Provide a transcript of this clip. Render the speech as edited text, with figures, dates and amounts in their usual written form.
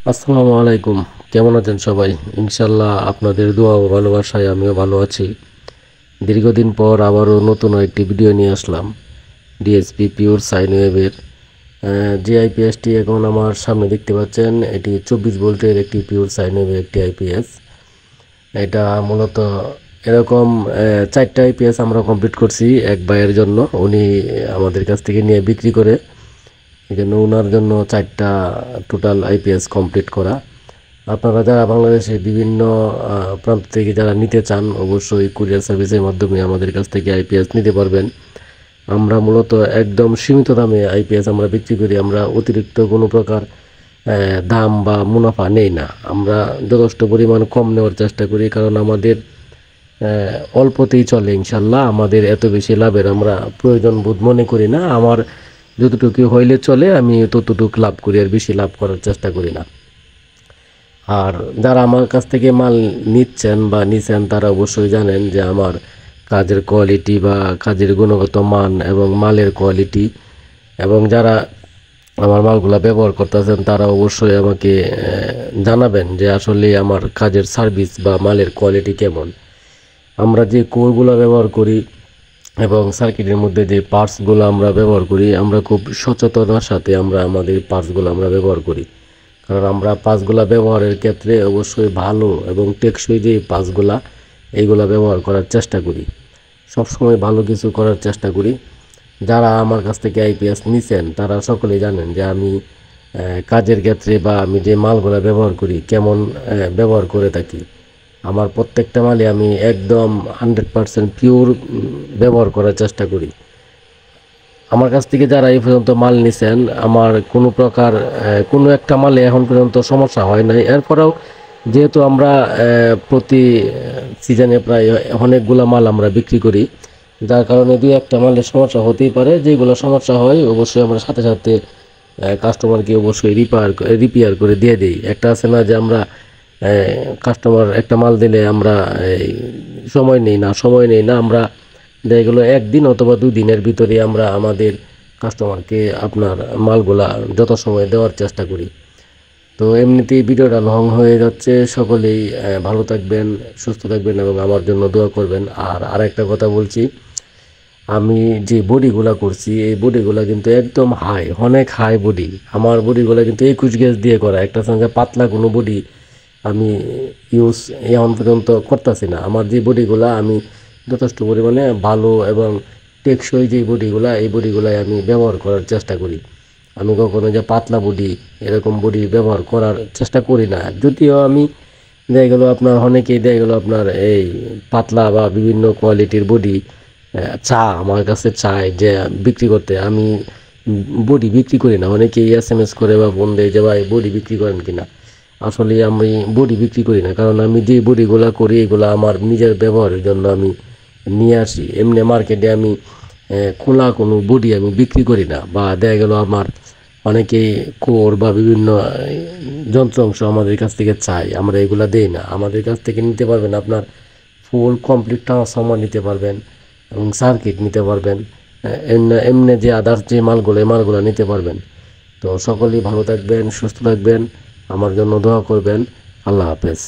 আসসালামু আলাইকুম। কেমন আছেন সবাই? ইনশাল্লাহ আপনাদের দোয়া ও ভালোবাসায় আমিও ভালো আছি। দীর্ঘদিন পর আবারও নতুন একটি ভিডিও নিয়ে আসলাম ডিএসপি পিওর সাইন ওয়েভের। যে আইপিএসটি এখন আমার সামনে দেখতে পাচ্ছেন, এটি 24 ভোল্টের একটি পিওর সাইন ওয়েভের একটি আইপিএস। এটা মূলত এরকম 4টা আইপিএস আমরা কমপ্লিট করছি এক ভাইয়ের জন্য। উনি আমাদের কাছ থেকে নিয়ে বিক্রি করে, এই জন্য ওনার জন্য 4টা টোটাল আইপিএস কমপ্লিট করা। আপনারা যারা বাংলাদেশে বিভিন্ন প্রান্ত থেকে যারা নিতে চান, অবশ্যই কুরিয়ার সার্ভিসের মাধ্যমে আমাদের কাছ থেকে আইপিএস নিতে পারবেন। আমরা মূলত একদম সীমিত দামে আইপিএস আমরা বিক্রি করি। আমরা অতিরিক্ত কোনো প্রকার দাম বা মুনাফা নেই না। আমরা যথেষ্ট পরিমাণ কম নেওয়ার চেষ্টা করি, কারণ আমাদের অল্পতেই চলে ইনশাল্লাহ। আমাদের এত বেশি লাভের আমরা প্রয়োজন বোধ মনে করি না। আমার যতটুকু হইলে চলে, আমি ততটুকু লাভ করি, আর বেশি লাভ করার চেষ্টা করি না। আর যারা আমার কাছ থেকে মাল নিচ্ছেন বা নিছেন, তারা অবশ্যই জানেন যে আমার কাজের কোয়ালিটি বা কাজের গুণগত মান এবং মালের কোয়ালিটি, এবং যারা আমার মালগুলা ব্যবহার করতেছেন তারা অবশ্যই আমাকে জানাবেন যে আসলে আমার কাজের সার্ভিস বা মালের কোয়ালিটি কেমন। আমরা যে কোরগুলো ব্যবহার করি এবং সার্কিটের মধ্যে যে পার্টসগুলো আমরা ব্যবহার করি, আমরা খুব সচেতনার সাথে আমরা আমাদের পার্টসগুলো আমরা ব্যবহার করি। কারণ আমরা পার্টসগুলো ব্যবহারের ক্ষেত্রে অবশ্যই ভালো এবং টেকসই যে পার্টসগুলো, এইগুলো ব্যবহার করার চেষ্টা করি। সবসময় ভালো কিছু করার চেষ্টা করি। যারা আমার কাছ থেকে আইপিএস নিছেন তারা সকলেই জানেন যে আমি কাজের ক্ষেত্রে বা আমি যে মালগুলো ব্যবহার করি কেমন ব্যবহার করে থাকি। আমার প্রত্যেকটা মালে আমি একদম 100% পিওর ব্যবহার করার চেষ্টা করি। আমার কাছ থেকে যারা এই পর্যন্ত মাল নিছেন, আমার কোনো প্রকার কোনো একটা মালে এখন পর্যন্ত সমস্যা হয় নাই। এরপরেও যেহেতু আমরা প্রতি সিজনে প্রায় অনেকগুলো মাল আমরা বিক্রি করি, যার কারণে দুই একটা মালের সমস্যা হতেই পারে। যেগুলো সমস্যা হয় অবশ্যই আমরা সাথে সাথে কাস্টমারকে অবশ্যই রিপেয়ার করে দিয়ে দিই। একটা আছে না যে আমরা কাস্টমার একটা মাল দিলে আমরা সময় নেই না, আমরা যেগুলো একদিন অথবা 2 দিনের ভিতরে আমরা আমাদের কাস্টমারকে আপনার মালগুলা যথাসময়ে দেওয়ার চেষ্টা করি। তো এমনিতেই ভিডিওটা লং হয়ে যাচ্ছে। সকলেই ভালো থাকবেন, সুস্থ থাকবেন এবং আমার জন্য দোয়া করবেন। আর আরেকটা কথা বলছি, আমি যে বডিগুলা করছি এই বডিগুলা কিন্তু একদম অনেক হাই বডি। আমার বডিগুলা কিন্তু 21 গেজ দিয়ে করা। একটা সঙ্গে পাতলা কোনো বডি আমি ইউজ এখন পর্যন্ত করতেছি না। আমার যে বডিগুলা আমি যথেষ্ট পরিমাণে ভালো এবং টেকসই যে বডিগুলা, এই বডিগুলাই আমি ব্যবহার করার চেষ্টা করি। আমি কখনো যে পাতলা বডি এরকম বডি ব্যবহার করার চেষ্টা করি না। যদিও আমি দেখা গেলো আপনার অনেকেই দেখা গেলো আপনার এই পাতলা বা বিভিন্ন কোয়ালিটির বডি আমার কাছে চায় যে বিক্রি করতে। আমি বডি বিক্রি করি না। অনেকেই SMS করে বা ফোন দেয় যে ভাই বডি বিক্রি করেন কিনা। আসলে আমি বডি বিক্রি করি না, কারণ আমি যে বডিগুলো করি এগুলো আমার নিজের ব্যবহারের জন্য আমি নিয়ে আসি। এমনি মার্কেটে আমি খোলা কোনো বডি আমি বিক্রি করি না। বা দেখা গেল আমার অনেকেই কোর বা বিভিন্ন যন্ত্র অংশ আমাদের কাছ থেকে চাই, আমরা এগুলো দেই না। আমাদের কাছ থেকে নিতে পারবেন আপনার ফুল কমপ্লিট ট্রান্সফরমার নিতে পারবেন এবং সার্কিট নিতে পারবেন। এমনি যে আদার্স যে মালগুলো, এই মালগুলো নিতে পারবেন। তো সকলেই ভালো থাকবেন, সুস্থ থাকবেন, আমার জন্য দোয়া করবেন। আল্লাহ হাফেজ।